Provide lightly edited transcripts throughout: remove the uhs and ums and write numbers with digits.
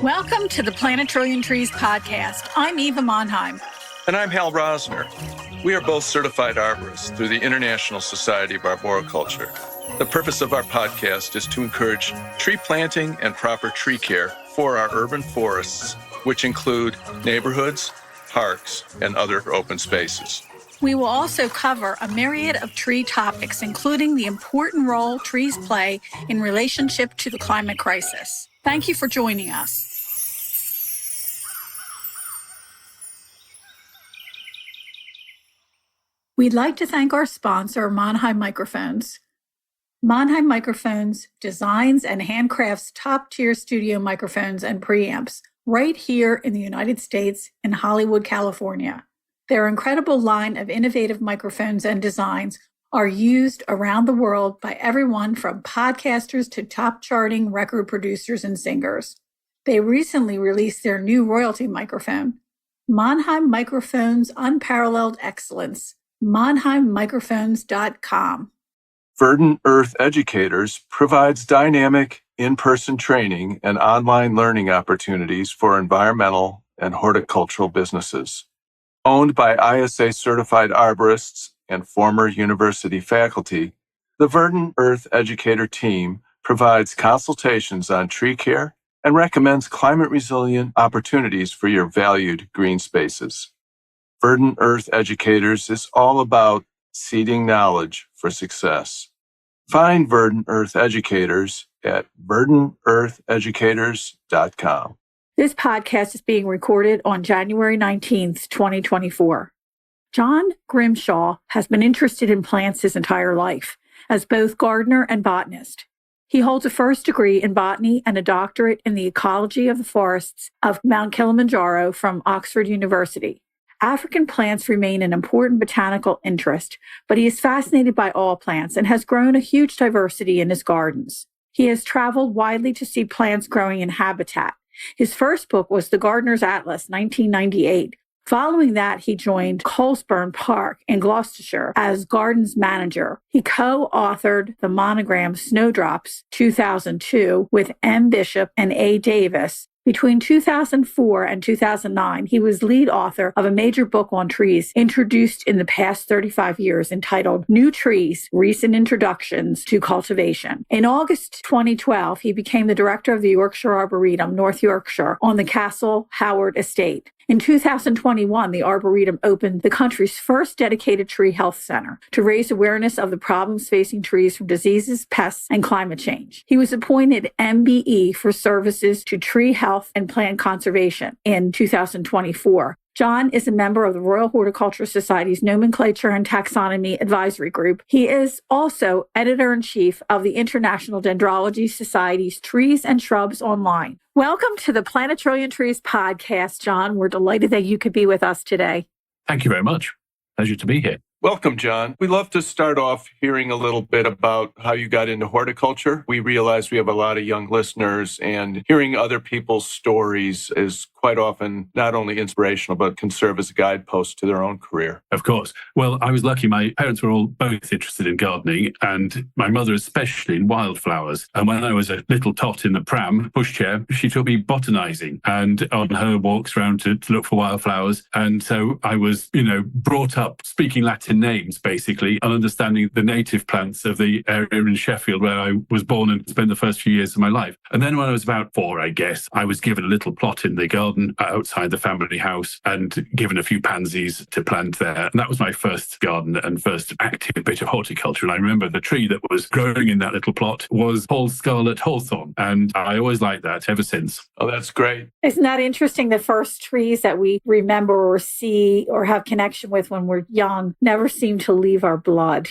Welcome to the Plant a Trillion Trees podcast. I'm Eva Monheim. And I'm Hal Rosner. We are both certified arborists through the International Society of Arboriculture. The purpose of our podcast is to encourage tree planting and proper tree care for our urban forests, which include neighborhoods, parks, and other open spaces. We will also cover a myriad of tree topics, including the important role trees play in relationship to the climate crisis. Thank you for joining us. We'd like to thank our sponsor, Monheim Microphones. Monheim Microphones designs and handcrafts top-tier studio microphones and preamps right here in the United States in Hollywood, California. Their incredible line of innovative microphones and designs are used around the world by everyone from podcasters to top-charting record producers and singers. They recently released their new royalty microphone, Monheim Microphones' Unparalleled Excellence, monheimmicrophones.com. Verdant Earth Educators provides dynamic in-person training and online learning opportunities for environmental and horticultural businesses. Owned by ISA-certified arborists and former university faculty, the Verdant Earth Educator team provides consultations on tree care and recommends climate-resilient opportunities for your valued green spaces. Verdant Earth Educators is all about seeding knowledge for success. Find Verdant Earth Educators at verdanteartheducators.com. This podcast is being recorded on January 19th, 2024. John Grimshaw has been interested in plants his entire life, as both gardener and botanist. He holds a first degree in botany and a doctorate in the ecology of the forests of Mt Kilimanjaro from Oxford University. African plants remain an important botanical interest, but he is fascinated by all plants and has grown a huge diversity in his gardens. He has traveled widely to see plants growing in habitat. His first book was The Gardener's Atlas, 1998. Following that, he joined Colesburn Park in Gloucestershire as gardens manager. He co-authored the monogram Snowdrops, 2002, with M. Bishop and A. Davis. Between 2004 and 2009, he was lead author of a major book on trees introduced in the past 35 years entitled New Trees, Recent Introductions to Cultivation. In August 2012, he became the director of the Yorkshire Arboretum, North Yorkshire, on the Castle Howard estate. In 2021, the Arboretum opened the country's first dedicated tree health center to raise awareness of the problems facing trees from diseases, pests, and climate change. He was appointed MBE for services to tree health and plant conservation in 2024. John is a member of the Royal Horticultural Society's Nomenclature and Taxonomy Advisory Group. He is also editor-in-chief of the International Dendrology Society's Trees and Shrubs Online. Welcome to the Plant a Trillion Trees podcast, John. We're delighted that you could be with us today. Thank you very much. Pleasure to be here. Welcome, John. We'd love to start off hearing a little bit about how you got into horticulture. We realize we have a lot of young listeners, and hearing other people's stories is quite often not only inspirational, but can serve as a guidepost to their own career. Of course. Well, I was lucky. My parents were all both interested in gardening, and my mother especially in wildflowers. And when I was a little tot in the pram, pushchair, she took me botanizing and on her walks around to look for wildflowers. And so I was, brought up speaking Latin names, basically, and understanding the native plants of the area in Sheffield where I was born and spent the first few years of my life. And then when I was about 4, I guess, I was given a little plot in the garden outside the family house and given a few pansies to plant there. And that was my first garden and first active bit of horticulture. And I remember the tree that was growing in that little plot was Paul's scarlet hawthorn. And I always liked that ever since. Oh, that's great. Isn't that interesting? The first trees that we remember or see or have connection with when we're young never seem to leave our blood,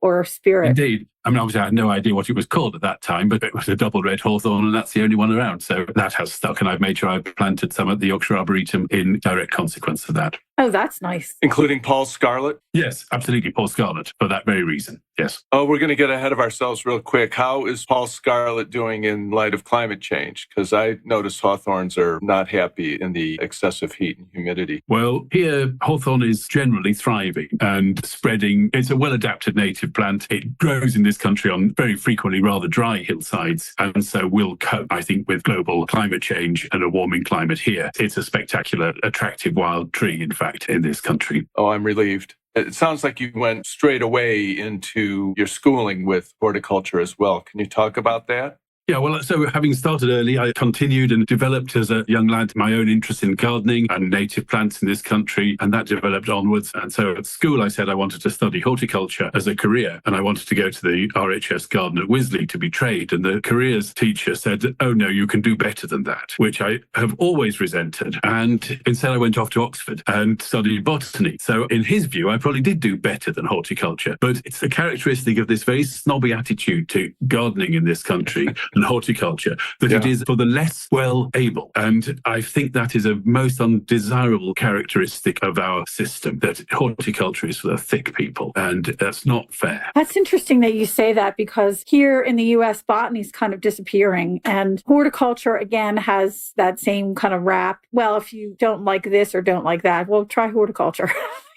or our spirit. Indeed. I mean, obviously, I had no idea what it was called at that time, but it was a double red hawthorn, and that's the only one around. So that has stuck, and I've made sure I've planted some at the Yorkshire Arboretum in direct consequence of that. Oh, that's nice. Including Paul Scarlett? Yes, absolutely, Paul Scarlett, for that very reason. Yes. Oh, we're going to get ahead of ourselves real quick. How is Paul Scarlett doing in light of climate change? Because I notice hawthorns are not happy in the excessive heat and humidity. Well, here, hawthorn is generally thriving and spreading. It's a well-adapted native plant. It grows in this country on very frequently rather dry hillsides, and so will cope, I think, with global climate change and a warming climate here. It's a spectacular, attractive wild tree, in fact, in this country. Oh, I'm relieved. It sounds like you went straight away into your schooling with horticulture as well. Can you talk about that? Yeah, well, so having started early, I continued and developed as a young lad my own interest in gardening and native plants in this country, and that developed onwards. And so at school, I said I wanted to study horticulture as a career, and I wanted to go to the RHS garden at Wisley to be trained. And the careers teacher said, oh, no, you can do better than that, which I have always resented. And instead, I went off to Oxford and studied botany. So in his view, I probably did do better than horticulture, but it's a characteristic of this very snobby attitude to gardening in this country and horticulture that it is for the less well able. And I think that is a most undesirable characteristic of our system, that horticulture is for the thick people, and that's not fair. That's interesting that you say that, because here in the US, botany is kind of disappearing, and horticulture again has that same kind of rap. Well, if you don't like this or don't like that, well, try horticulture.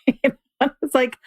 It's like,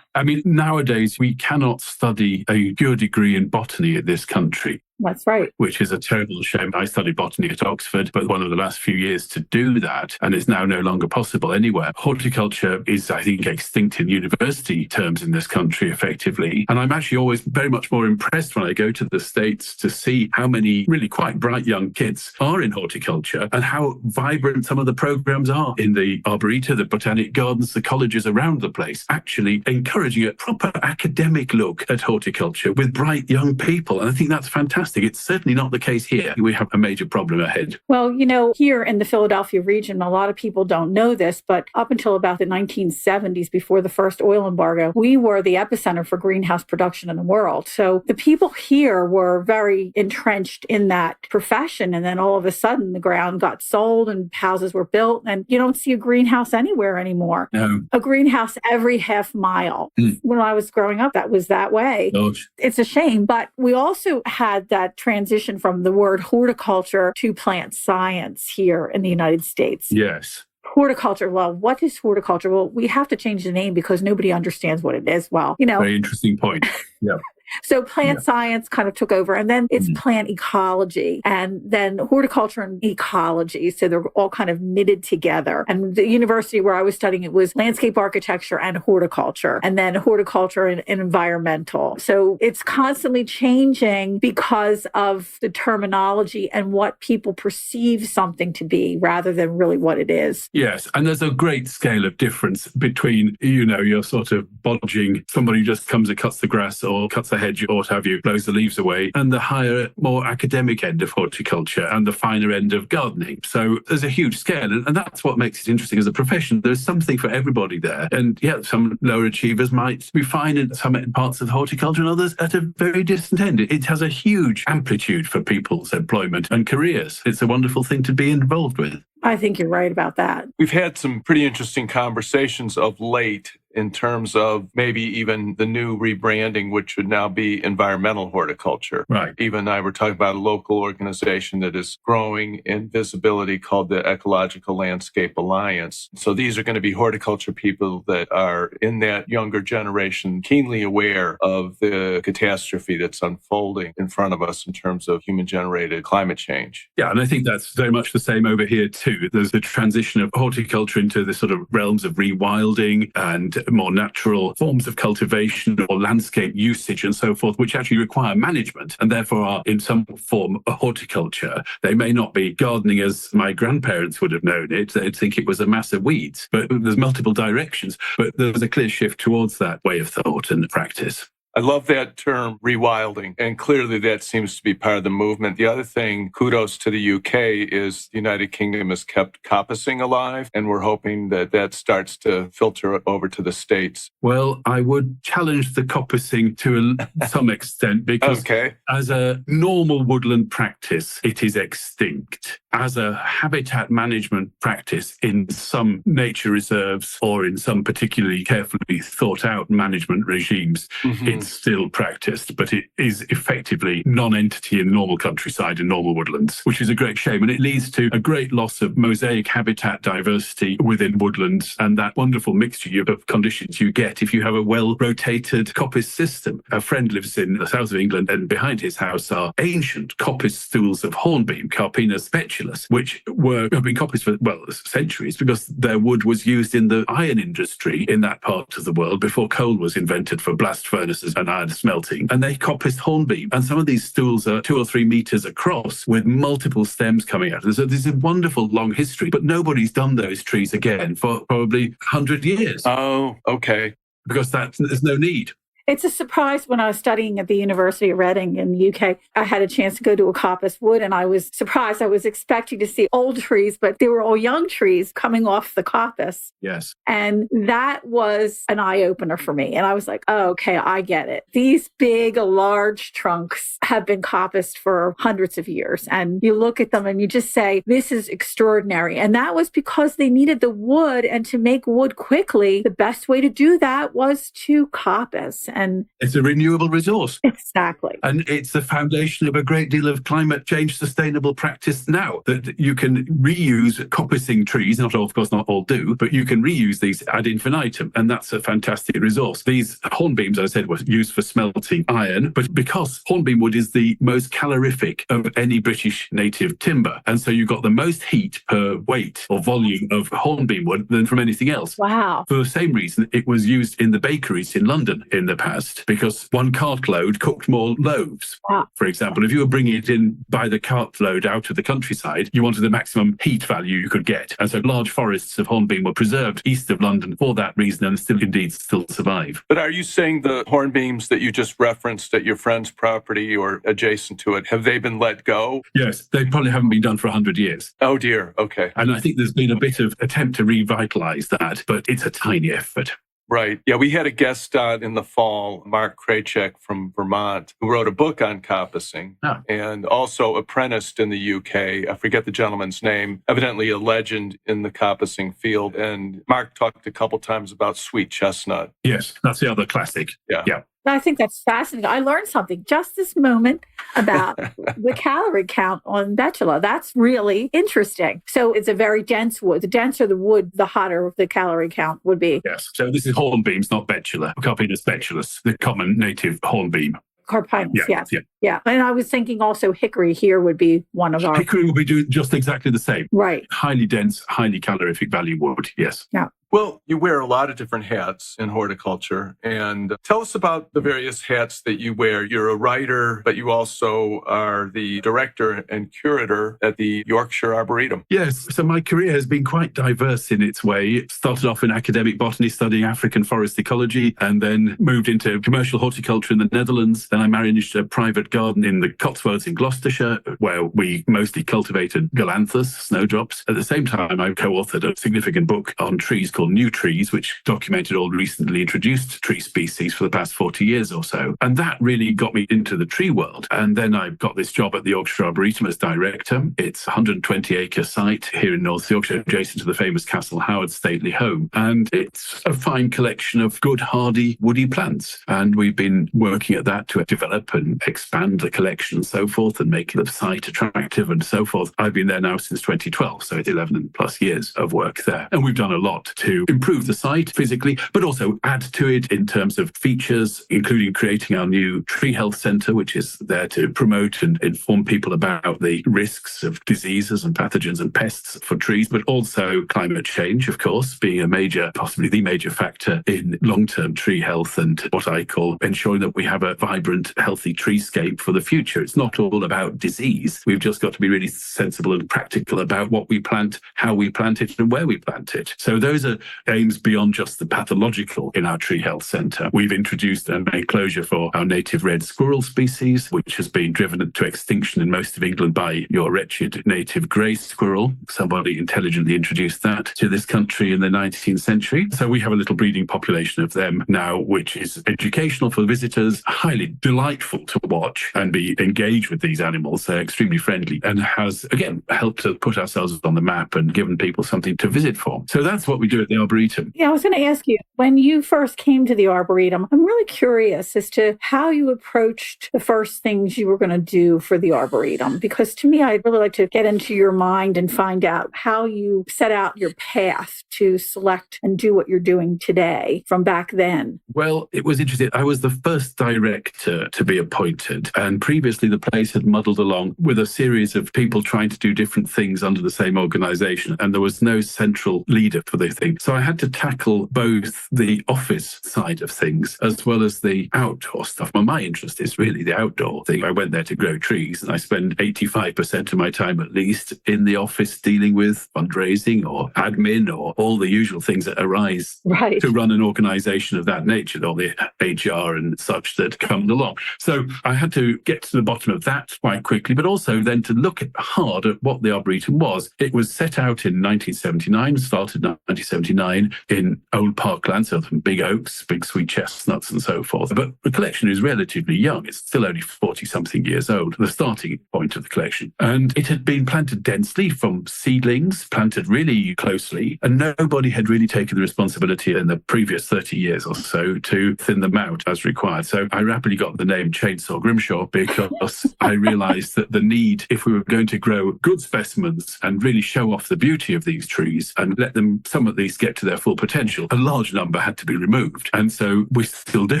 I mean, nowadays we cannot study a pure degree in botany in this country. That's right. Which is a terrible shame. I studied botany at Oxford, but one of the last few years to do that, and it's now no longer possible anywhere. Horticulture is, I think, extinct in university terms in this country, effectively. And I'm actually always very much more impressed when I go to the States to see how many really quite bright young kids are in horticulture and how vibrant some of the programs are in the Arboretum, the botanic gardens, the colleges around the place, actually encouraging a proper academic look at horticulture with bright young people. And I think that's fantastic. It's certainly not the case here. We have a major problem ahead. Well, here in the Philadelphia region, a lot of people don't know this, but up until about the 1970s, before the first oil embargo, we were the epicenter for greenhouse production in the world. So the people here were very entrenched in that profession. And then all of a sudden, the ground got sold and houses were built, and you don't see a greenhouse anywhere anymore. No. A greenhouse every half mile. When I was growing up, that was that way. Gosh. It's a shame, but we also had that transition from the word horticulture to plant science here in the United States. Yes. Horticulture. Well, what is horticulture? Well, we have to change the name because nobody understands what it is. Well, Very interesting point. Yeah. So plant science kind of took over, and then it's plant ecology, and then horticulture and ecology. So they're all kind of knitted together. And the university where I was studying, it was landscape architecture and horticulture, and then horticulture and environmental. So it's constantly changing because of the terminology and what people perceive something to be rather than really what it is. Yes. And there's a great scale of difference between, your sort of bodging, somebody who just comes and cuts the grass or cuts the hedge or what have you, blows the leaves away, and the higher, more academic end of horticulture and the finer end of gardening. So there's a huge scale, and that's what makes it interesting as a profession. There's something for everybody there. And some lower achievers might be fine in some parts of horticulture and others at a very distant end. It has a huge amplitude for people's employment and careers. It's a wonderful thing to be involved with. I think you're right about that. We've had some pretty interesting conversations of late in terms of maybe even the new rebranding, which would now be environmental horticulture. Right. Even and I were talking about a local organization that is growing in visibility called the Ecological Landscape Alliance. So these are going to be horticulture people that are in that younger generation, keenly aware of the catastrophe that's unfolding in front of us in terms of human-generated climate change. Yeah, and I think that's very much the same over here too. There's the transition of horticulture into the sort of realms of rewilding and more natural forms of cultivation or landscape usage and so forth, which actually require management and therefore are in some form a horticulture. They may not be gardening as my grandparents would have known it. They'd think it was a mass of weeds, but there's multiple directions. But there's a clear shift towards that way of thought and practice. I love that term, rewilding, and clearly that seems to be part of the movement. The other thing, kudos to the UK, is the United Kingdom has kept coppicing alive, and we're hoping that that starts to filter over to the States. Well, I would challenge the coppicing to some extent because as a normal woodland practice, it is extinct. as a habitat management practice in some nature reserves or in some particularly carefully thought out management regimes, it's still practiced, but it is effectively non-entity in normal countryside and normal woodlands, which is a great shame. And it leads to a great loss of mosaic habitat diversity within woodlands and that wonderful mixture of conditions you get if you have a well-rotated coppice system. A friend lives in the south of England, and behind his house are ancient coppice stools of hornbeam, Carpinus speculus, which have been coppiced for, centuries, because their wood was used in the iron industry in that part of the world before coal was invented for blast furnaces and iron smelting. And they coppiced hornbeam. And some of these stools are 2 or 3 meters across with multiple stems coming out. And so there's a wonderful long history, but nobody's done those trees again for probably 100 years. Oh, okay. Because there's no need. It's a surprise. When I was studying at the University of Reading in the UK, I had a chance to go to a coppice wood, and I was surprised. I was expecting to see old trees, but they were all young trees coming off the coppice. Yes. And that was an eye-opener for me. And I was like, oh, okay, I get it. These big, large trunks have been coppiced for hundreds of years. And you look at them and you just say, this is extraordinary. And that was because they needed the wood. And to make wood quickly, the best way to do that was to coppice. And it's a renewable resource. Exactly. And it's the foundation of a great deal of climate change sustainable practice now, that you can reuse coppicing trees. Not all, of course, not all do, but you can reuse these ad infinitum. And that's a fantastic resource. These hornbeams, as I said, were used for smelting iron, but because hornbeam wood is the most calorific of any British native timber. And so you got the most heat per weight or volume of hornbeam wood than from anything else. Wow. For the same reason, it was used in the bakeries in London in the past, because one cartload cooked more loaves. Wow. For example, if you were bringing it in by the cartload out of the countryside, you wanted the maximum heat value you could get. And so large forests of hornbeam were preserved east of London for that reason, and still survive. But are you saying the hornbeams that you just referenced at your friend's property or adjacent to it, have they been let go? Yes, they probably haven't been done for 100 years. Oh dear, okay. And I think there's been a bit of attempt to revitalize that, but it's a tiny effort. Right. Yeah, we had a guest on in the fall, Mark Krajcek from Vermont, who wrote a book on coppicing and also apprenticed in the UK. I forget the gentleman's name, evidently a legend in the coppicing field. And Mark talked a couple times about sweet chestnut. Yes, that's the other classic. Yeah. I think that's fascinating. I learned something just this moment about the calorie count on betula. That's really interesting. So it's a very dense wood. The denser the wood, the hotter the calorie count would be. Yes. So this is hornbeams, not betula. Carpinus speculus, the common native hornbeam. Carpinus, yeah. And I was thinking also hickory here would be one of our... Hickory will be doing just exactly the same. Right. Highly dense, highly calorific value wood, yes. Yeah. Well, you wear a lot of different hats in horticulture. And tell us about the various hats that you wear. You're a writer, but you also are the director and curator at the Yorkshire Arboretum. Yes. So my career has been quite diverse in its way. Started off in academic botany, studying African forest ecology, and then moved into commercial horticulture in the Netherlands. Then I managed a private garden in the Cotswolds in Gloucestershire, where we mostly cultivated galanthus, snowdrops. At the same time, I co-authored a significant book on trees called New Trees, which documented all recently introduced tree species for the past 40 years or so. And that really got me into the tree world. And then I got this job at the Yorkshire Arboretum as director. It's a 120-acre site here in North Yorkshire, adjacent to the famous Castle Howard stately home. And it's a fine collection of good, hardy, woody plants. And we've been working at that to develop and expand the collection and so forth, and make the site attractive and so forth. I've been there now since 2012, so it's 11 plus years of work there. And we've done a lot to improve the site physically, but also add to it in terms of features, including creating our new tree health centre, which is there to promote and inform people about the risks of diseases and pathogens and pests for trees, but also climate change, of course, being a major, possibly the major factor in long-term tree health and what I call ensuring that we have a vibrant, healthy treescape for the future. It's not all about disease. We've just got to be really sensible and practical about what we plant, how we plant it, and where we plant it. So those are centre aims beyond just the pathological in our tree health centre. We've introduced an enclosure for our native red squirrel species, which has been driven to extinction in most of England by your wretched native grey squirrel. Somebody intelligently introduced that to this country in the 19th century. So we have a little breeding population of them now, which is educational for visitors, highly delightful to watch and be engaged with these animals. They're extremely friendly and has, again, helped to put ourselves on the map and given people something to visit for. So that's what we do at the Arboretum. Yeah, I was going to ask you, when you first came to the Arboretum, I'm really curious as to how you approached the first things you were going to do for the Arboretum, because to me, I'd really like to get into your mind and find out how you set out your path to select and do what you're doing today from back then. Well, it was interesting. I was the first director to be appointed, and previously the place had muddled along with a series of people trying to do different things under the same organisation, and there was no central leader for the thing. So I had to tackle both the office side of things as well as the outdoor stuff. Well, my interest is really the outdoor thing. I went there to grow trees, and I spend 85% of my time at least in the office dealing with fundraising or admin or all the usual things that arise to run an organisation of that nature, all the HR and such that come along. So I had to get to the bottom of that quite quickly, but also then to look hard at what the Arboretum was. It was set out in 1979, started in 1979 in old parkland, so big oaks, big sweet chestnuts and so forth. But the collection is relatively young. It's still only 40-something years old, the starting point of the collection. And it had been planted densely from seedlings, planted really closely, and nobody had really taken the responsibility in the previous 30 years or so to thin them out as required. So I rapidly got the name Chainsaw Grimshaw because I realised that the need, if we were going to grow good specimens and really show off the beauty of these trees and let them, some at least, get to their full potential, a large number had to be removed. And so we still do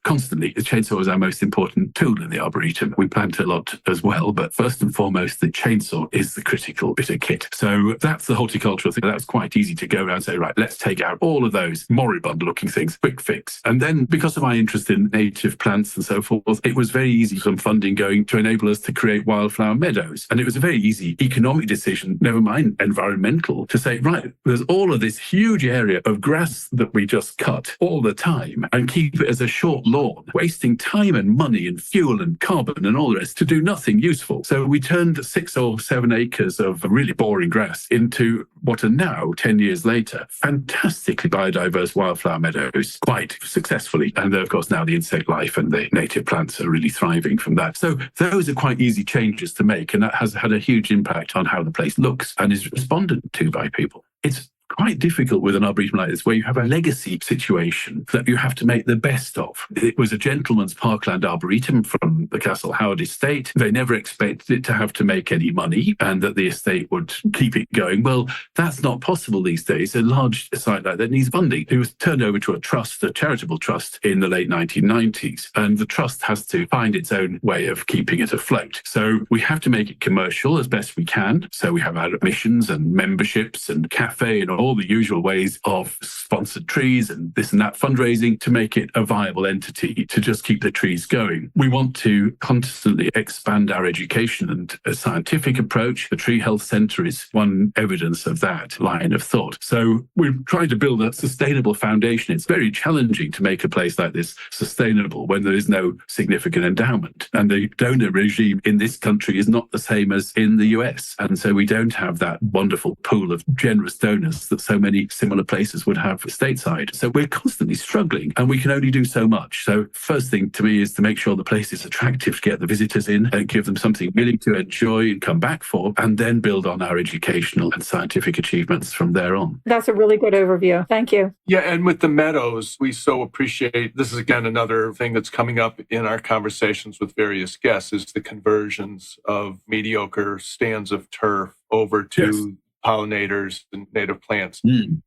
constantly. The chainsaw is our most important tool in the Arboretum. We plant a lot as well, but first and foremost, the chainsaw is the critical bit of kit. So that's the horticultural thing. That's quite easy to go around and say, right, let's take out all of those moribund looking things, quick fix. And then because of my interest in native plants and so forth, it was very easy, some funding going to enable us to create wildflower meadows. And it was a very easy economic decision, never mind environmental, to say, right, there's all of this huge area of grass that we just cut all the time and keep it as a short lawn, wasting time and money and fuel and carbon and all the rest to do nothing useful. So we turned 6 or 7 acres of really boring grass into what are now, 10 years later, fantastically biodiverse wildflower meadows, quite successfully. And of course, now the insect life and the native plants are really thriving from that. So those are quite easy changes to make. And that has had a huge impact on how the place looks and is responded to by people. It's quite difficult with an arboretum like this, where you have a legacy situation that you have to make the best of. It was a gentleman's parkland arboretum from the Castle Howard estate. They never expected it to have to make any money and that the estate would keep it going. Well, that's not possible these days. A large site like that needs funding. It was turned over to a trust, a charitable trust, in the late 1990s. And the trust has to find its own way of keeping it afloat. So we have to make it commercial as best we can. So we have our admissions and memberships and cafe and all the usual ways of sponsored trees and this and that fundraising to make it a viable entity to just keep the trees going. We want to constantly expand our education and a scientific approach. The Tree Health Centre is one evidence of that line of thought. So we're trying to build a sustainable foundation. It's very challenging to make a place like this sustainable when there is no significant endowment. And the donor regime in this country is not the same as in the US. And so we don't have that wonderful pool of generous donors that so many similar places would have stateside. So we're constantly struggling and we can only do so much. So first thing to me is to make sure the place is attractive to get the visitors in and give them something really to enjoy and come back for, and then build on our educational and scientific achievements from there on. That's a really good overview. Thank you. Yeah, and with the meadows, we so appreciate, this is again another thing that's coming up in our conversations with various guests, is the conversions of mediocre stands of turf over to pollinators and native plants.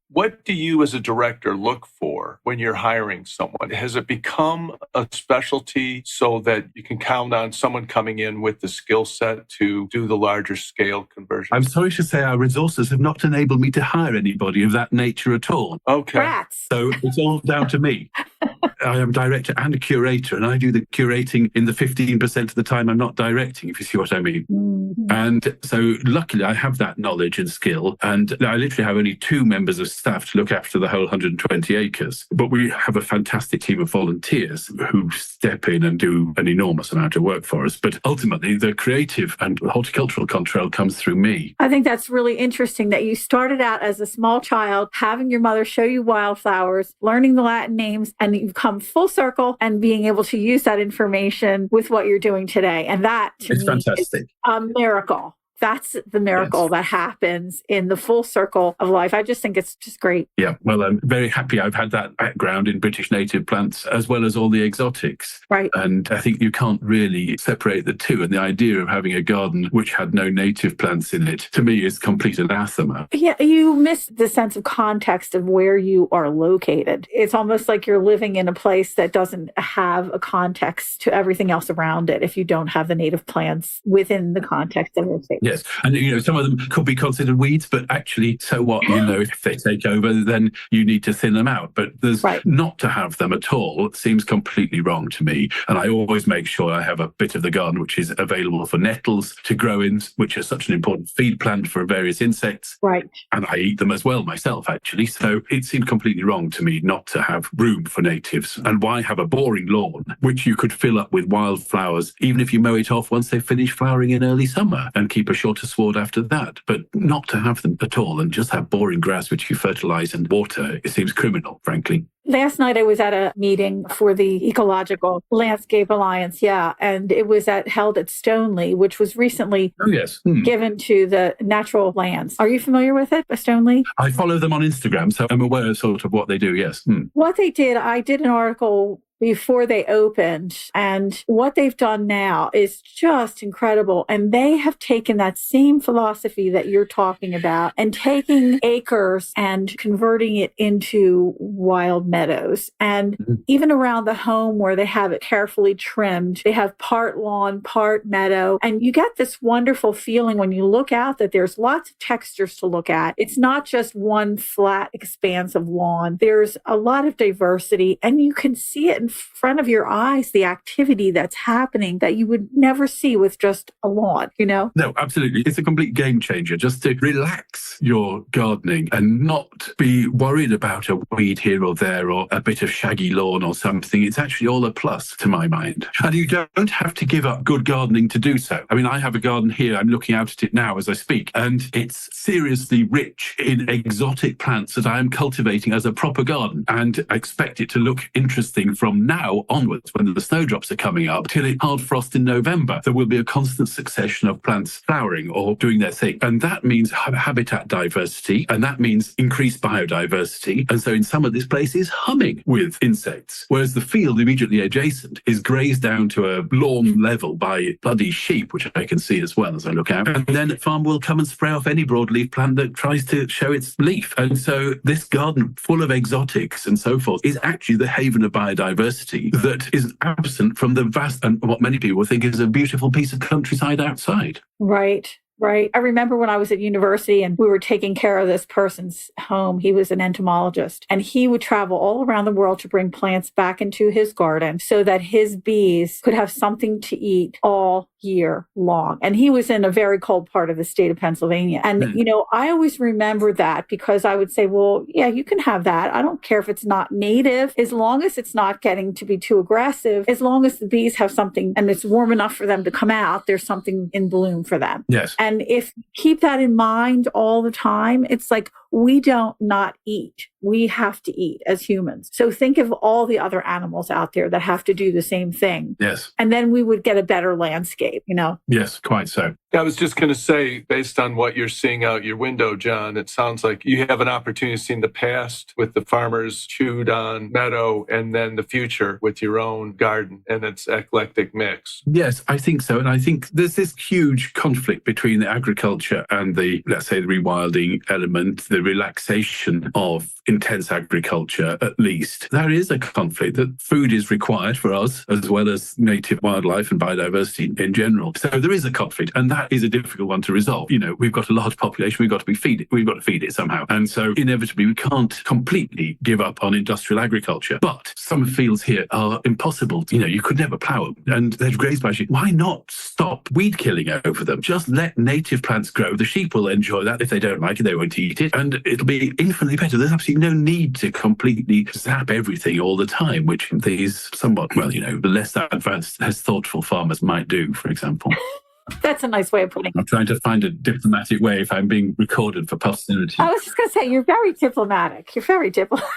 What do you as a director look for when you're hiring someone? Has it become a specialty so that you can count on someone coming in with the skill set to do the larger scale conversion? I'm sorry to say our resources have not enabled me to hire anybody of that nature at all. Okay. Rats. So it's all down to me. I am director and curator, and I do the curating in the 15% of the time I'm not directing, if you see what I mean. And so luckily I have that knowledge and skill. And I literally have only 2 members of staff to look after the whole 120 acres. But we have a fantastic team of volunteers who step in and do an enormous amount of work for us. But ultimately, the creative and horticultural control comes through me. I think that's really interesting that you started out as a small child, having your mother show you wildflowers, learning the Latin names, and you've come full circle and being able to use that information with what you're doing today. And that, to It's me, fantastic. is a miracle. That's the miracle that happens in the full circle of life. I just think it's just great. Yeah, well, I'm very happy I've had that background in British native plants as well as all the exotics. Right. And I think you can't really separate the two. And the idea of having a garden which had no native plants in it, to me, is complete anathema. Yeah, you miss the sense of context of where you are located. It's almost like you're living in a place that doesn't have a context to everything else around it if you don't have the native plants within the context of the space. Yes. And, some of them could be considered weeds, but actually, so what? If they take over, then you need to thin them out. But there's not to have them at all seems completely wrong to me. And I always make sure I have a bit of the garden which is available for nettles to grow in, which is such an important feed plant for various insects. Right. And I eat them as well myself, actually. So it seemed completely wrong to me not to have room for natives. And why have a boring lawn, which you could fill up with wildflowers, even if you mow it off once they finish flowering in early summer, and keep a shorter sward after that, but not to have them at all and just have boring grass which you fertilize and water, it seems criminal, frankly. Last night I was at a meeting for the Ecological Landscape Alliance, and it was held at Stoneleigh, which was recently given to the Natural Lands. Are you familiar with it, Stoneleigh? I follow them on Instagram, so I'm aware of sort of what they do, yes. What they did, I did an article before they opened, and what they've done now is just incredible. And they have taken that same philosophy that you're talking about and taking acres and converting it into wild meadows. And even around the home where they have it carefully trimmed, they have part lawn, part meadow. And you get this wonderful feeling when you look out that there's lots of textures to look at. It's not just one flat expanse of lawn. There's a lot of diversity, and you can see it in front of your eyes, the activity that's happening that you would never see with just a lawn, No, absolutely. It's a complete game changer just to relax your gardening and not be worried about a weed here or there or a bit of shaggy lawn or something. It's actually all a plus to my mind. And you don't have to give up good gardening to do so. I mean, I have a garden here. I'm looking out at it now as I speak, and it's seriously rich in exotic plants that I am cultivating as a proper garden, and I expect it to look interesting from now onwards when the snowdrops are coming up till it hard frost in November. There will be a constant succession of plants flowering or doing their thing. And that means habitat diversity, and that means increased biodiversity. And so in some of these places, humming with insects, whereas the field immediately adjacent is grazed down to a lawn level by bloody sheep, which I can see as well as I look out. And then the farm will come and spray off any broadleaf plant that tries to show its leaf. And so this garden full of exotics and so forth is actually the haven of biodiversity that is absent from the vast and what many people think is a beautiful piece of countryside outside. Right. I remember when I was at university and we were taking care of this person's home. He was an entomologist, and he would travel all around the world to bring plants back into his garden so that his bees could have something to eat all year long. And he was in a very cold part of the state of Pennsylvania. And, I always remember that because I would say, well, yeah, you can have that. I don't care if it's not native, as long as it's not getting to be too aggressive, as long as the bees have something and it's warm enough for them to come out, there's something in bloom for them. Yes. And if you keep that in mind all the time, it's like we don't not eat. We have to eat as humans. So think of all the other animals out there that have to do the same thing. Yes. And then we would get a better landscape, Yes, quite so. I was just going to say, based on what you're seeing out your window, John, it sounds like you have an opportunity to see in the past with the farmers chewed on meadow, and then the future with your own garden and its eclectic mix. Yes, I think so. And I think there's this huge conflict between the agriculture and the, let's say, the rewilding element, the relaxation of intense agriculture, at least, there is a conflict that food is required for us, as well as native wildlife and biodiversity in general. So there is a conflict, and that is a difficult one to resolve. We've got a large population, we've got to feed it somehow. And so inevitably we can't completely give up on industrial agriculture. But some fields here are impossible. You could never plough them, and they're grazed by sheep. Why not stop weed killing over them? Just let native plants grow. The sheep will enjoy that. If they don't like it, they won't eat it, and it'll be infinitely better. There's absolutely no need to completely zap everything all the time, which these somewhat, the less advanced, less thoughtful farmers might do, for example. That's a nice way of putting it. I'm trying to find a diplomatic way if I'm being recorded for posterity. I was just going to say, you're very diplomatic. You're very diplomatic.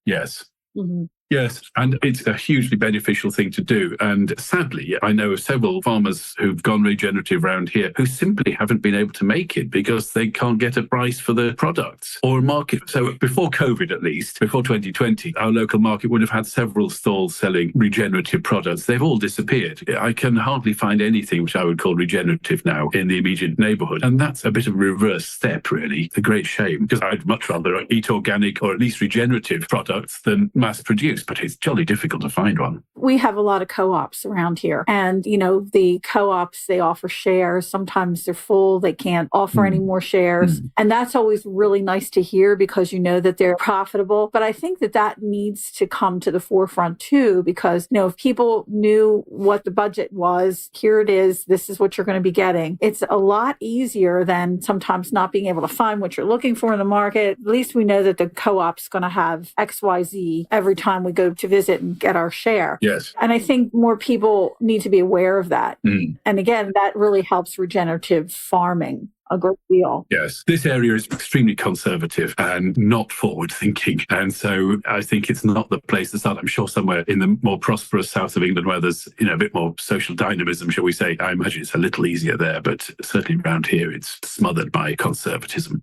Yes. Mm-hmm. Yes, and it's a hugely beneficial thing to do. And sadly, I know of several farmers who've gone regenerative around here who simply haven't been able to make it because they can't get a price for the products or a market. So before COVID, at least, before 2020, our local market would have had several stalls selling regenerative products. They've all disappeared. I can hardly find anything which I would call regenerative now in the immediate neighbourhood. And that's a bit of a reverse step, really. A great shame, because I'd much rather eat organic or at least regenerative products than mass produced. But it's jolly difficult to find one. We have a lot of co-ops around here. And, the co-ops, they offer shares. Sometimes they're full. They can't offer any more shares. And that's always really nice to hear because you know that they're profitable. But I think that needs to come to the forefront too, because, if people knew what the budget was, here it is, this is what you're going to be getting. It's a lot easier than sometimes not being able to find what you're looking for in the market. At least we know that the co-op's going to have XYZ every time we go to visit and get our share. Yes. And I think more people need to be aware of that. And again, that really helps regenerative farming a great deal. Yes. This area is extremely conservative and not forward-thinking. And so I think it's not the place to start. I'm sure somewhere in the more prosperous south of England where there's, a bit more social dynamism, shall we say, I imagine it's a little easier there. But certainly around here, it's smothered by conservatism.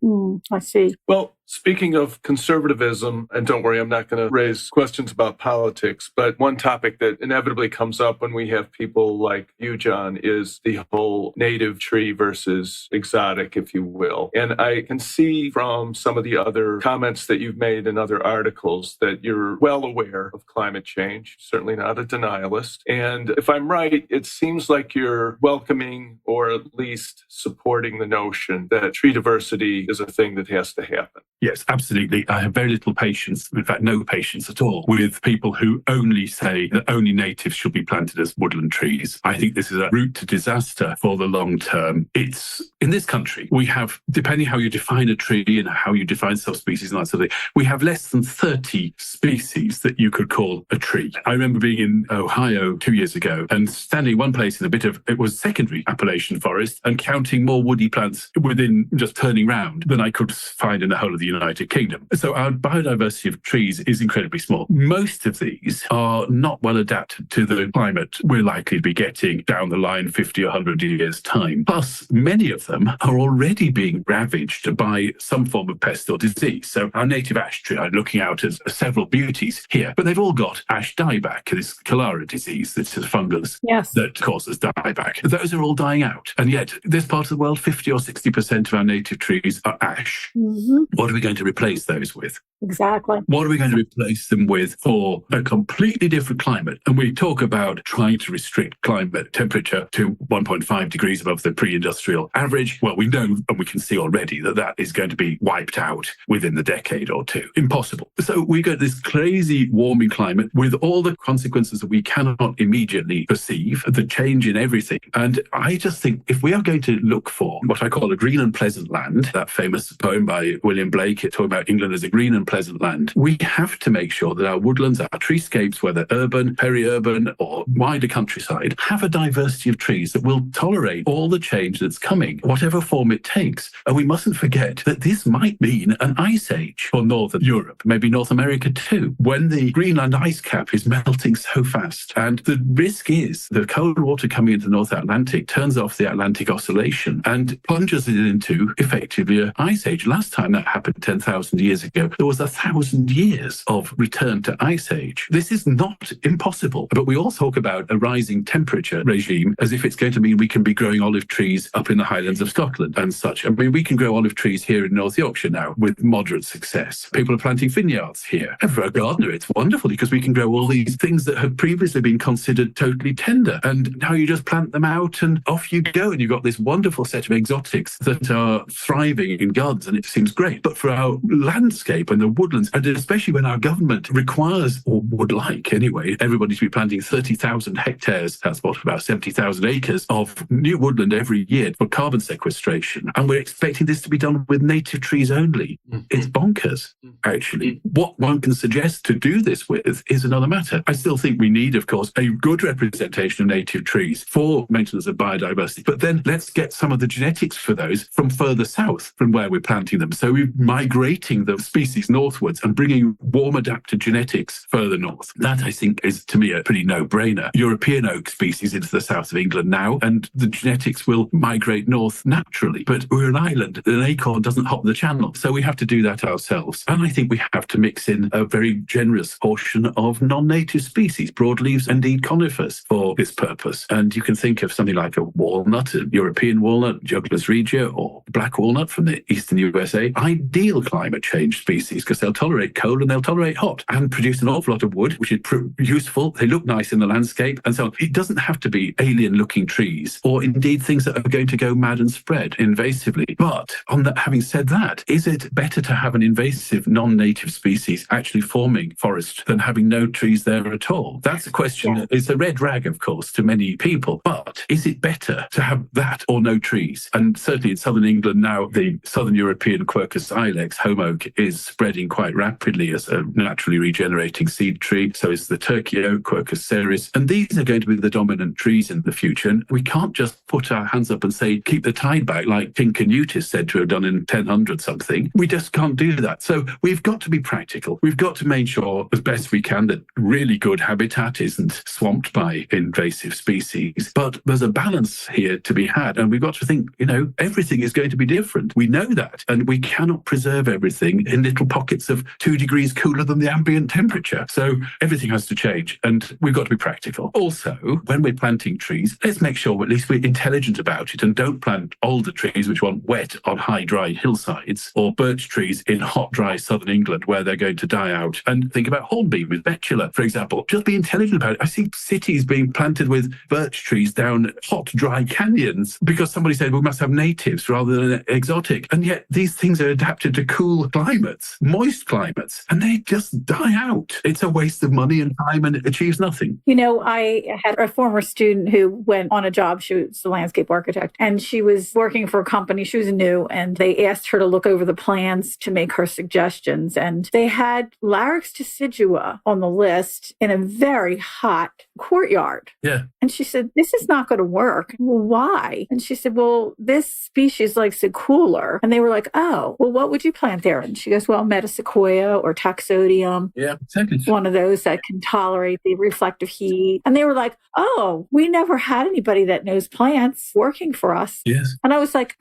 I see. Well, speaking of conservatism, and don't worry, I'm not going to raise questions about politics, but one topic that inevitably comes up when we have people like you, John, is the whole native tree versus exotic, if you will. And I can see from some of the other comments that you've made in other articles that you're well aware of climate change, certainly not a denialist. And if I'm right, it seems like you're welcoming or at least supporting the notion that tree diversity is a thing that has to happen. Yes, absolutely. I have very little patience, in fact, no patience at all, with people who only say that only natives should be planted as woodland trees. I think this is a route to disaster for the long term. It's in this country, we have, depending how you define a tree and how you define subspecies and that sort of thing, we have less than 30 species that you could call a tree. I remember being in Ohio 2 years ago and standing in one place in a bit of, it was secondary Appalachian forest, and counting more woody plants within just turning round than I could find in the whole of the United Kingdom. So our biodiversity of trees is incredibly small. Most of these are not well adapted to the climate we're likely to be getting down the line 50 or 100 years' time. Plus, many of them are already being ravaged by some form of pest or disease. So our native ash tree, I'm looking out at several beauties here, but they've all got ash dieback, this cholera disease, this is a fungus that causes dieback. Those are all dying out. And yet, this part of the world, 50 or 60% of our native trees are ash. What are we going to replace those with? Exactly. What are we going to replace them with for a completely different climate? And we talk about trying to restrict climate temperature to 1.5 degrees above the pre-industrial average. Well, we know and we can see already that that is going to be wiped out within the decade or two. Impossible. So we get this crazy warming climate with all the consequences that we cannot immediately perceive, the change in everything. And I just think if we are going to look for what I call a green and pleasant land, that famous poem by William Blake talking about England as a green and pleasant land, we have to make sure that our woodlands, our treescapes, whether urban, peri-urban or wider countryside, have a diversity of trees that will tolerate all the change that's coming, whatever form it takes. And we mustn't forget that this might mean an ice age for Northern Europe, maybe North America too, when the Greenland ice cap is melting so fast. And the risk is that cold water coming into the North Atlantic turns off the Atlantic Oscillation and plunges it into effectively an ice age. Last time that happened 10,000 years ago, there was 1,000 years of return to ice age. This is not impossible, but we all talk about a rising temperature regime as if it's going to mean we can be growing olive trees up in the Highlands of Scotland and such. I mean, we can grow olive trees here in North Yorkshire now with moderate success. People are planting vineyards here. And for a gardener, it's wonderful because we can grow all these things that have previously been considered totally tender. And now you just plant them out and off you go. And you've got this wonderful set of exotics that are thriving in gardens, and it seems great. But for our landscape and the woodlands, and especially when our government requires, or would like anyway, everybody to be planting 30,000 hectares, that's what, about 70,000 acres of new woodland every year for carbon sequestration. And we're expecting this to be done with native trees only. It's bonkers, actually. What one can suggest to do this with is another matter. I still think we need, of course, a good representation of native trees for maintenance of biodiversity. But then let's get some of the genetics for those from further south from where we're planting them. So we're migrating the species northwards and bringing warm adapted genetics further north. That, I think, is to me a pretty no-brainer. European oak species into the south of England now, and the genetics will migrate north naturally. But we're an island. An acorn doesn't hop the channel. So we have to do that ourselves. And I think we have to mix in a very generous portion of non-native species, broadleaves and indeed conifers for this purpose. And you can think of something like a walnut, a European walnut, Juglus regia, or black walnut from the eastern USA, ideal climate change species because they'll tolerate cold and they'll tolerate hot and produce an awful lot of wood, which is useful. They look nice in the landscape and so on. It doesn't have to be alien-looking trees or indeed things that are going to go mad and spread invasively. But having said that, is it better to have an invasive non-native species actually forming forest than having no trees there at all? That's a question. Yeah. It's a red rag, of course, to many people. But is it better to have that or no trees? And certainly in southern England now, the southern European Quercus ilex, home oak, is spreading quite rapidly as a naturally regenerating seed tree. So is the Turkey oak, Quercus ceres. And these are going to be the dominant trees in the future. And we can't just put our hands up and say, keep the tide back, like King Canute is said to have done in 1000 something. We just can't do that. So we've got to be practical. We've got to make sure as best we can that really good habitat isn't swamped by invasive species. But there's a balance here to be had. And we've got to think, everything is going to be different. We know that. And we cannot preserve everything in little pockets of 2 degrees cooler than the ambient temperature. So everything has to change. And we've got to be practical. Also, when we're planting trees, let's make sure at least we're intelligent about it and don't plant older trees which want wet on high, dry hillsides or birch trees in hot, dry southern England where they're going to die out. And think about hornbeam with betula, for example. Just be intelligent about it. I see cities being planted with birch trees down hot, dry canyons because somebody said we must have natives rather than exotic. And yet these things are adapted to cool climates, moist climates, and they just die out. It's a waste of money and time and it achieves nothing. I had a former student who went on a job. She was a landscape architect and she was working for a company. She was new and they asked her to look over the plans to make her suggestions. And they had Larix decidua on the list in a very hot courtyard. Yeah. And she said, this is not going to work. Well, why? And she said, well, this species likes it cooler. And they were like, oh, well, what would you plant there? And she goes, well, metasequoia or taxodium. Yeah, exactly. One of those that can tolerate the reflective heat. And they were like, oh, we never had anybody that knows plants working for us. Yes. And I was like,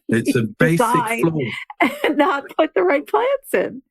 it's a basic flaw. And not put the right plants in.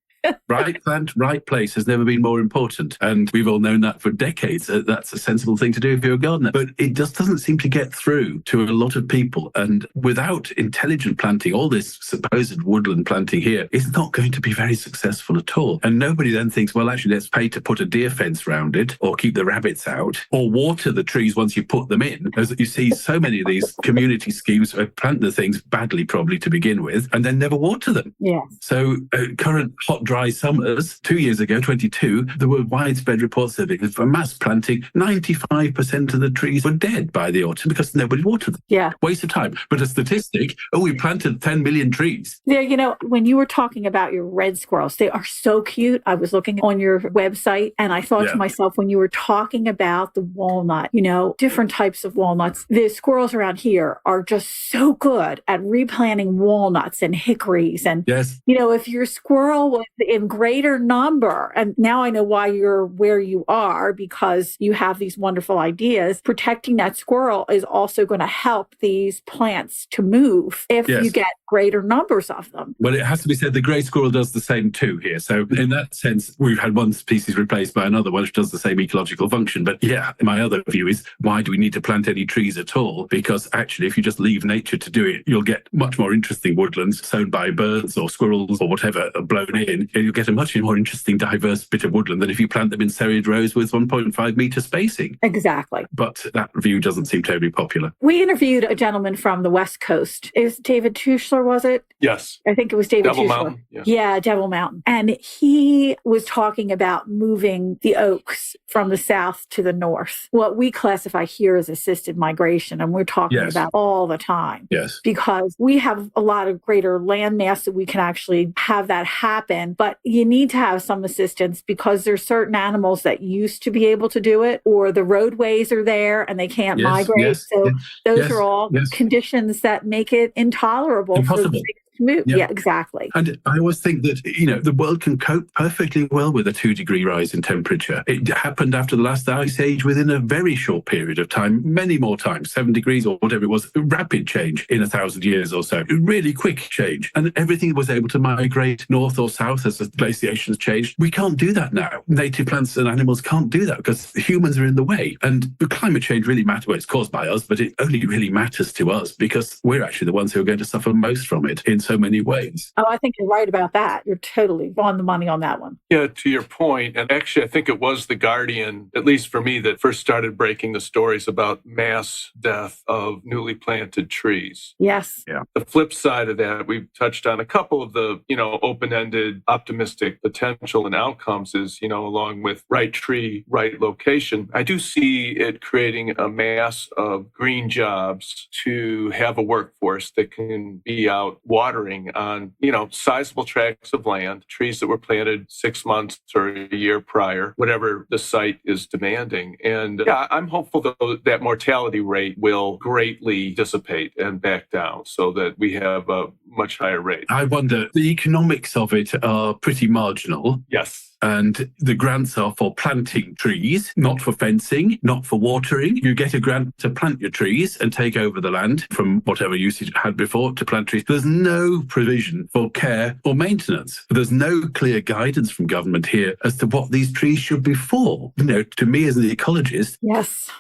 Right plant, right place has never been more important. And we've all known that for decades. That's a sensible thing to do if you're a gardener. But it just doesn't seem to get through to a lot of people. And without intelligent planting, all this supposed woodland planting here is not going to be very successful at all. And nobody then thinks, well, actually, let's pay to put a deer fence around it or keep the rabbits out or water the trees once you put them in. As you see so many of these community schemes plant the things badly probably to begin with and then never water them. Yes. So current hot, dry summers, 2 years ago, 22, there were widespread reports of it. For mass planting, 95% of the trees were dead by the autumn because nobody watered them. Yeah. Waste of time. But a statistic, we planted 10 million trees. Yeah, when you were talking about your red squirrels, they are so cute. I was looking on your website and I thought to myself, when you were talking about the walnut, different types of walnuts, the squirrels around here are just so good at replanting walnuts and hickories. And, yes. If your squirrel was in greater number. And now I know why you're where you are, because you have these wonderful ideas. Protecting that squirrel is also going to help these plants to move if you get greater numbers of them. Well, it has to be said the grey squirrel does the same too here. So in that sense, we've had one species replaced by another one which does the same ecological function. But yeah, my other view is, why do we need to plant any trees at all? Because actually, if you just leave nature to do it, you'll get much more interesting woodlands sown by birds or squirrels or whatever blown in. And you'll get a much more interesting, diverse bit of woodland than if you plant them in serried rows with 1.5 metre spacing. Exactly. But that view doesn't seem terribly popular. We interviewed a gentleman from the West Coast. Is David Tushler, was it? Yes. I think it was David Devil Tushler. Mountain. Yeah, Devil Mountain. And he was talking about moving the oaks from the south to the north. What we classify here as assisted migration, and we're talking about all the time. Yes. Because we have a lot of greater land mass that we can actually have that happen. But you need to have some assistance because there's certain animals that used to be able to do it, or the roadways are there and they can't migrate. So those are all conditions that make it intolerable. Impossible. Move. Yeah, exactly. And I always think that, the world can cope perfectly well with a 2-degree rise in temperature. It happened after the last ice age within a very short period of time, many more times, 7 degrees or whatever it was, rapid change in 1,000 years or so, really quick change. And everything was able to migrate north or south as the glaciations changed. We can't do that now. Native plants and animals can't do that because humans are in the way. And the climate change really matters. Well, it's caused by us, but it only really matters to us because we're actually the ones who are going to suffer most from it in so many ways. Oh, I think you're right about that. You're totally on the money on that one. Yeah, to your point, and actually I think it was The Guardian, at least for me, that first started breaking the stories about mass death of newly planted trees. Yes. Yeah. The flip side of that, we've touched on a couple of the, open-ended, optimistic potential and outcomes is, along with right tree, right location. I do see it creating a mass of green jobs to have a workforce that can be out watering on, sizable tracts of land, trees that were planted 6 months or a year prior, whatever the site is demanding. And I'm hopeful though that mortality rate will greatly dissipate and back down so that we have a much higher rate. I wonder, the economics of it are pretty marginal. Yes. And the grants are for planting trees, not for fencing, not for watering. You get a grant to plant your trees and take over the land from whatever use you had before to plant trees. There's no provision for care or maintenance. There's no clear guidance from government here as to what these trees should be for. To me as an ecologist,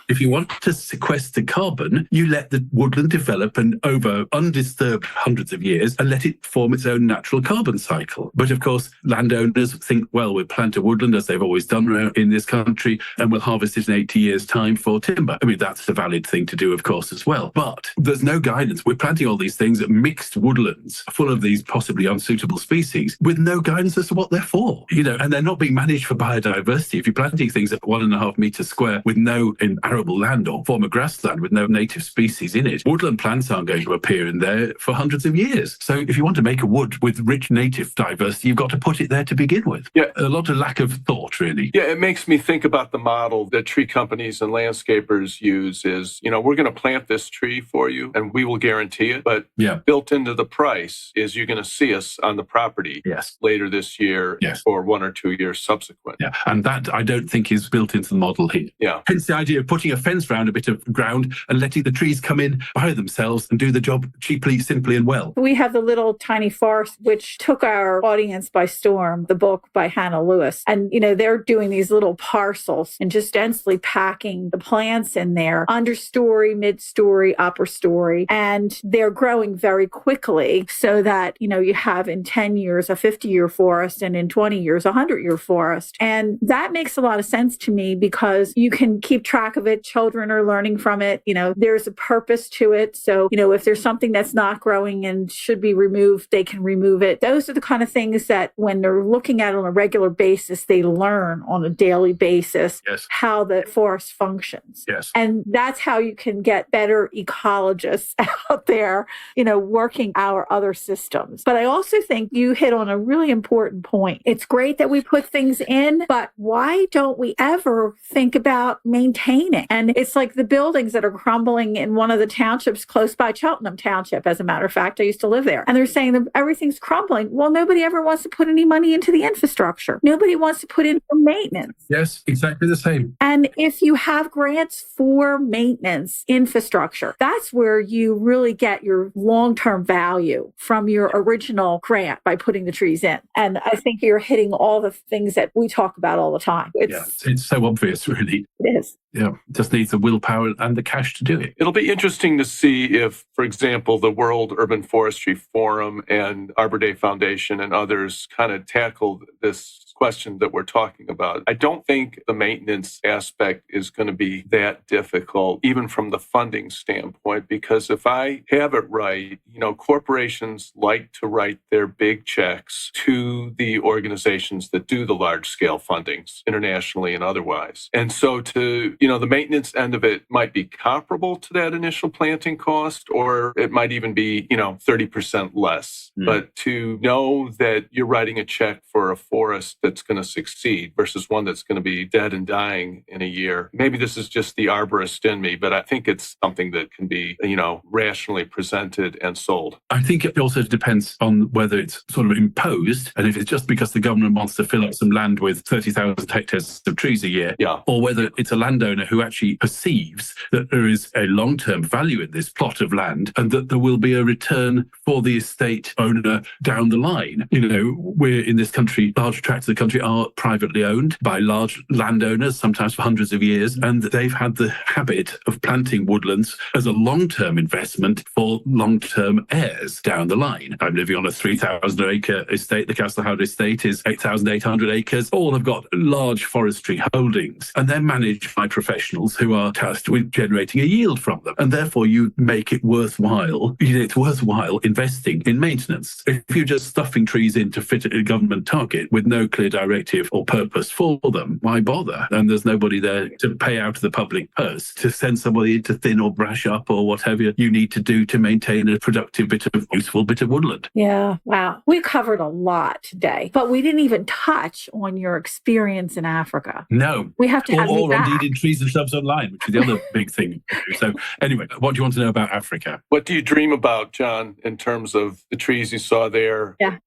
if you want to sequester carbon, you let the woodland develop and over undisturbed hundreds of years and let it form its own natural carbon cycle. But of course, landowners think, well, we'll plant a woodland as they've always done in this country and we'll harvest it in 80 years' time for timber. I mean, that's a valid thing to do, of course, as well. But there's no guidance. We're planting all these things at mixed woodlands full of these possibly unsuitable species with no guidance as to what they're for, and they're not being managed for biodiversity. If you're planting things at 1.5 meters square with no arable land or former grassland with no native species in it, woodland plants aren't going to appear in there for hundreds of years. So if you want to make a wood with rich native diversity, you've got to put it there to begin with. Yeah. A lot of lack of thought, really. Yeah, it makes me think about the model that tree companies and landscapers use is, we're going to plant this tree for you and we will guarantee it. But built into the price is you're going to see us on the property later this year or 1 or 2 years subsequent. Yeah, and that I don't think is built into the model here. Yeah. Hence the idea of putting a fence around a bit of ground and letting the trees come in by themselves and do the job cheaply, simply and well. We have The Little Tiny Forest, which took our audience by storm, the book by Hannah Lewis. And, they're doing these little parcels and just densely packing the plants in there, understory, mid-story, upper story. And they're growing very quickly so that, you have in 10 years a 50-year forest and in 20 years a 100-year forest. And that makes a lot of sense to me because you can keep track of it. Children are learning from it. There's a purpose to it. So, if there's something that's not growing and should be removed, they can remove it. Those are the kind of things that when they're looking at it on a regular basis, they learn on a daily basis Yes. how the forest functions. Yes. And that's how you can get better ecologists out there, working our other systems. But I also think you hit on a really important point. It's great that we put things in, but why don't we ever think about maintaining? And it's like the buildings that are crumbling in one of the townships close by Cheltenham Township. As a matter of fact, I used to live there. And they're saying that everything's crumbling. Well, nobody ever wants to put any money into the infrastructure. Nobody wants to put in for maintenance. Yes, exactly the same. And if you have grants for maintenance infrastructure, that's where you really get your long-term value from your original grant by putting the trees in. And I think you're hitting all the things that we talk about all the time. It's so obvious, really. It is. Yeah, just needs the willpower and the cash to do it. It'll be interesting to see if, for example, the World Urban Forestry Forum and Arbor Day Foundation and others kind of tackle this question that we're talking about. I don't think the maintenance aspect is going to be that difficult, even from the funding standpoint, because if I have it right, corporations like to write their big checks to the organizations that do the large scale fundings internationally and otherwise. And so the maintenance end of it might be comparable to that initial planting cost, or it might even be, 30% less. But to know that you're writing a check for a forest that's going to succeed versus one that's going to be dead and dying in a year. Maybe this is just the arborist in me, but I think it's something that can be, rationally presented and sold. I think it also depends on whether it's sort of imposed, and if it's just because the government wants to fill up some land with 30,000 hectares of trees a year, or whether it's a landowner who actually perceives that there is a long-term value in this plot of land and that there will be a return for the estate owner down the line. We're in this country, large tracts of the country are privately owned by large landowners, sometimes for hundreds of years, and they've had the habit of planting woodlands as a long-term investment for long-term heirs down the line. I'm living on a 3,000-acre estate. The Castlehouse estate is 8,800 acres. All have got large forestry holdings, and they're managed by professionals who are tasked with generating a yield from them. And therefore, you make it worthwhile. It's worthwhile investing in maintenance. If you're just stuffing trees in to fit a government target with no clear directive or purpose for them, why bother? And there's nobody there to pay out of the public purse to send somebody to thin or brush up or whatever you need to do to maintain a productive useful bit of woodland. Yeah. Wow. We covered a lot today, but we didn't even touch on your experience in Africa. No. We have to have you back. Or indeed in Trees and Shrubs Online, which is the other big thing. So anyway, what do you want to know about Africa? What do you dream about, John, in terms of the trees you saw there? Yeah.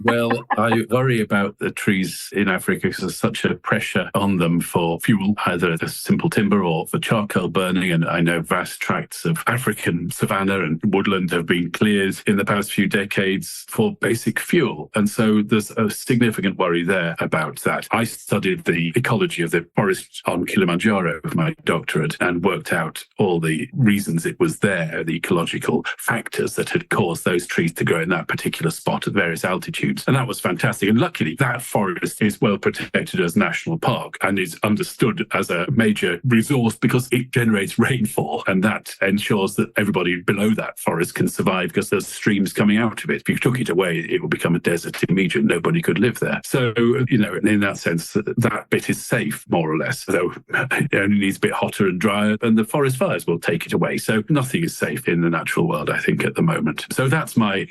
Well, I worry about the trees in Africa because there's such a pressure on them for fuel, either as simple timber or for charcoal burning. And I know vast tracts of African savanna and woodland have been cleared in the past few decades for basic fuel. And so there's a significant worry there about that. I studied the ecology of the forest on Kilimanjaro with my doctorate and worked out all the reasons it was there, the ecological factors that had caused those trees to grow in that particular spot at various altitudes. And that was fantastic. And luckily, that forest is well protected as national park and is understood as a major resource because it generates rainfall. And that ensures that everybody below that forest can survive because there's streams coming out of it. If you took it away, it would become a desert immediately. Nobody could live there. So, in that sense, that bit is safe, more or less. Though it only needs a bit hotter and drier, and the forest fires will take it away. So nothing is safe in the natural world, I think, at the moment. So that's my,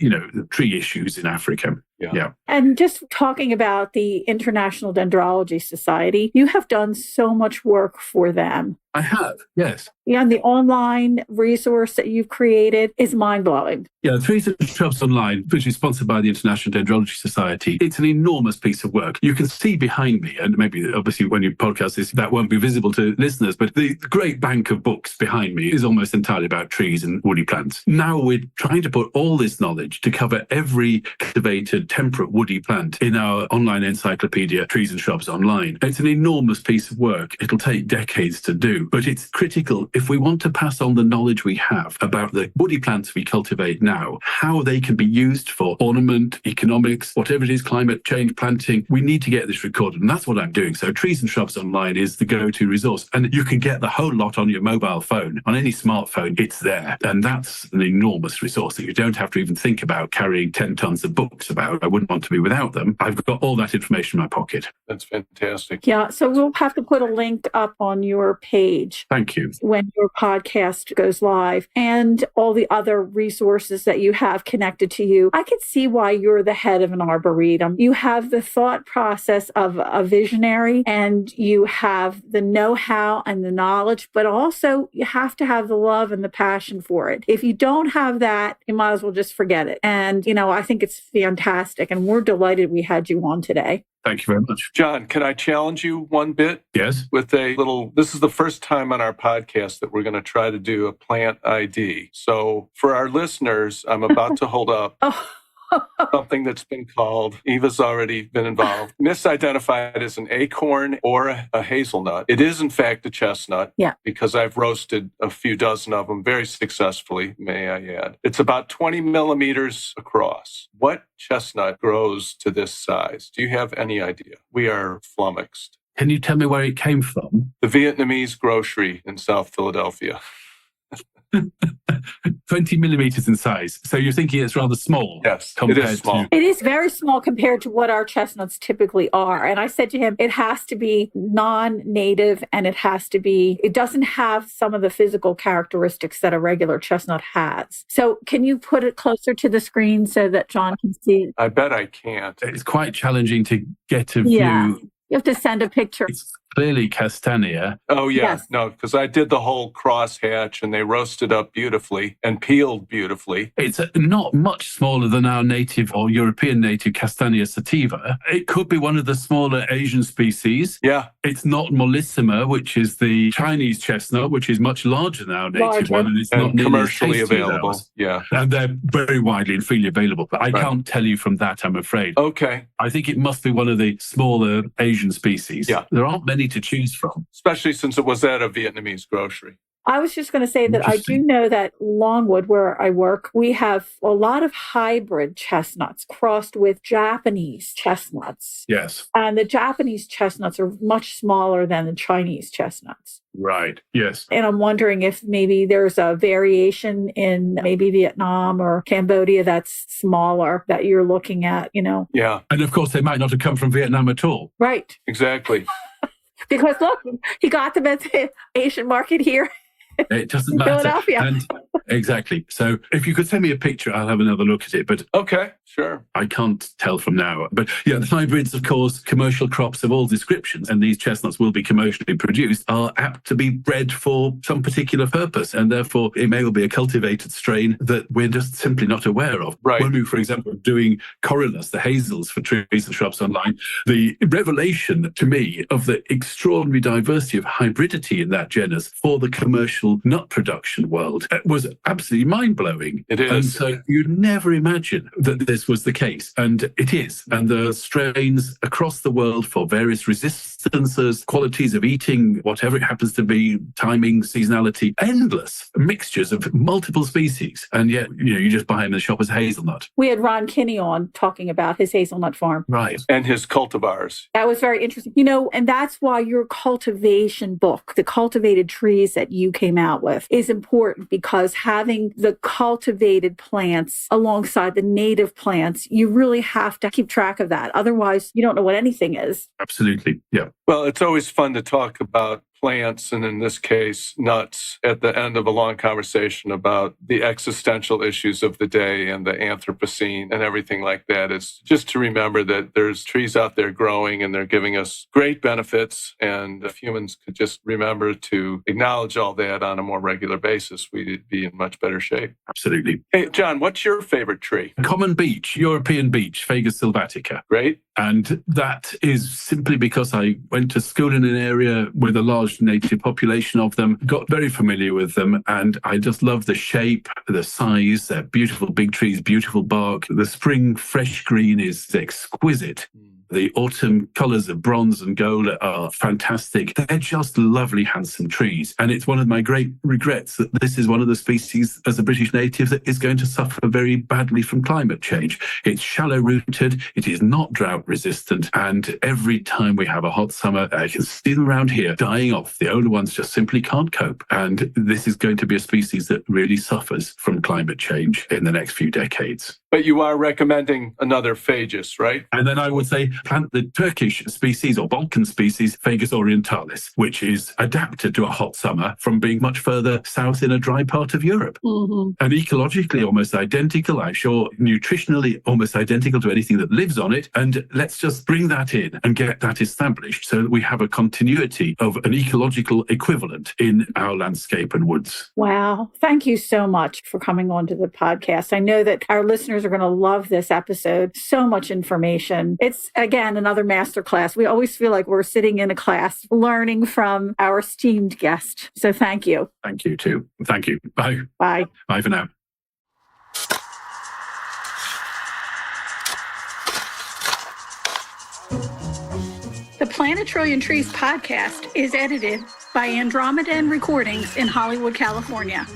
tree issues in Africa. Yeah. And just talking about the International Dendrology Society, you have done so much work for them. I have, yes. Yeah, and the online resource that you've created is mind-blowing. Yeah, Trees and Shrubs Online, which is sponsored by the International Dendrology Society. It's an enormous piece of work. You can see behind me, and maybe obviously when you podcast this, that won't be visible to listeners, but the great bank of books behind me is almost entirely about trees and woody plants. Now we're trying to put all this knowledge to cover every cultivated temperate woody plant in our online encyclopedia, Trees and Shrubs Online. It's an enormous piece of work. It'll take decades to do. but it's critical if we want to pass on the knowledge we have about the woody plants we cultivate now, how they can be used for ornament, economics, whatever it is, climate change, planting. We need to get this recorded, and that's what I'm doing. So Trees and Shrubs Online is the go-to resource, and you can get the whole lot on your mobile phone. On any smartphone, it's there, and that's an enormous resource that you don't have to even think about carrying 10 tons of books about. I wouldn't want to be without them. I've got all that information in my pocket. That's fantastic. Yeah, so we'll have to put a link up on your page. Thank you. When your podcast goes live, and all the other resources that you have connected to you. I can see why you're the head of an arboretum. You have the thought process of a visionary, and you have the know-how and the knowledge, but also you have to have the love and the passion for it. If you don't have that, you might as well just forget it. And, I think it's fantastic, and we're delighted we had you on today. Thank you very much. John, can I challenge you one bit? Yes. With this is the first time on our podcast that we're going to try to do a plant ID. So for our listeners, I'm about to hold up something that's been called, Eva's already been involved, misidentified as an acorn or a hazelnut. It is, in fact, a chestnut. Yeah. Because I've roasted a few dozen of them very successfully, may I add. It's about 20 millimeters across. What chestnut grows to this size? Do you have any idea? We are flummoxed. Can you tell me where it came from? The Vietnamese grocery in South Philadelphia. 20 millimeters in size. So you're thinking it's rather small? Yes, it is small. It is very small compared to what our chestnuts typically are. And I said to him, it has to be non-native, and it doesn't have some of the physical characteristics that a regular chestnut has. So can you put it closer to the screen so that John can see? I bet I can't. It's quite challenging to get a Yeah. view. You have to send a picture. It's clearly Castanea. Oh, yeah. Yes. No, because I did the whole crosshatch, and they roasted up beautifully and peeled beautifully. It's not much smaller than our native or European native Castanea sativa. It could be one of the smaller Asian species. Yeah. It's not Mollissima, which is the Chinese chestnut, which is much larger than our native one, and it's not nearly commercially as tasty as available. ours. Yeah. And they're very widely and freely available. But I can't tell you from that, I'm afraid. Okay. I think it must be one of the smaller Asian species. Yeah. There aren't many to choose from. Especially since it was at a Vietnamese grocery. I was just going to say that I do know that Longwood, where I work, we have a lot of hybrid chestnuts crossed with Japanese chestnuts. Yes. And the Japanese chestnuts are much smaller than the Chinese chestnuts. Right. Yes. And I'm wondering if maybe there's a variation in maybe Vietnam or Cambodia that's smaller that you're looking at, Yeah. And of course, they might not have come from Vietnam at all. Right. Exactly. Because look, he got them at the Asian market here. It doesn't matter. Philadelphia. And exactly. So if you could send me a picture, I'll have another look at it. But Okay, sure. I can't tell from now. But yeah, the hybrids, of course, commercial crops of all descriptions, and these chestnuts will be commercially produced, are apt to be bred for some particular purpose. And therefore, it may well be a cultivated strain that we're just simply not aware of. Right. When we, for example, are doing Corylus, the hazels for Trees and Shrubs Online, the revelation to me of the extraordinary diversity of hybridity in that genus for the commercial nut production world was absolutely mind-blowing. It is. And so you'd never imagine that this was the case. And it is. And the strains across the world for various resistances, qualities of eating, whatever it happens to be, timing, seasonality, endless mixtures of multiple species. And yet, you just buy them in the shop as hazelnut. We had Ron Kinney on talking about his hazelnut farm. Right. And his cultivars. That was very interesting. And that's why your cultivation book, the cultivated trees that you came out with, is important, because having the cultivated plants alongside the native plants, you really have to keep track of that. Otherwise, you don't know what anything is. Absolutely. Yeah. Well, it's always fun to talk about plants, and in this case, nuts, at the end of a long conversation about the existential issues of the day and the Anthropocene and everything like that. It's just to remember that there's trees out there growing, and they're giving us great benefits. And if humans could just remember to acknowledge all that on a more regular basis, we'd be in much better shape. Absolutely. Hey, John, what's your favorite tree? Common beech, European beech, Fagus sylvatica. Great. And that is simply because I went to school in an area with a large native population of them, got very familiar with them, and I just love the shape, the size. They're beautiful big trees, beautiful bark. The spring fresh green is exquisite. The autumn colours of bronze and gold are fantastic. They're just lovely, handsome trees. And it's one of my great regrets that this is one of the species as a British native that is going to suffer very badly from climate change. It's shallow rooted, it is not drought resistant, and every time we have a hot summer, I can see them around here dying off. The older ones just simply can't cope. And this is going to be a species that really suffers from climate change in the next few decades. But you are recommending another Phagus, right? And then I would say plant the Turkish species or Balkan species, Phagus orientalis, which is adapted to a hot summer from being much further south in a dry part of Europe. Mm-hmm. And ecologically almost identical, I'm sure nutritionally almost identical to anything that lives on it. And let's just bring that in and get that established so that we have a continuity of an ecological equivalent in our landscape and woods. Wow. Thank you so much for coming on to the podcast. I know that our listeners are going to love this episode. So much information. It's, again, another masterclass. We always feel like we're sitting in a class learning from our esteemed guest. So thank you. Thank you too. Thank you. Bye. Bye. Bye for now. The Plant a Trillion Trees podcast is edited by Andromedan Recordings in Hollywood, California.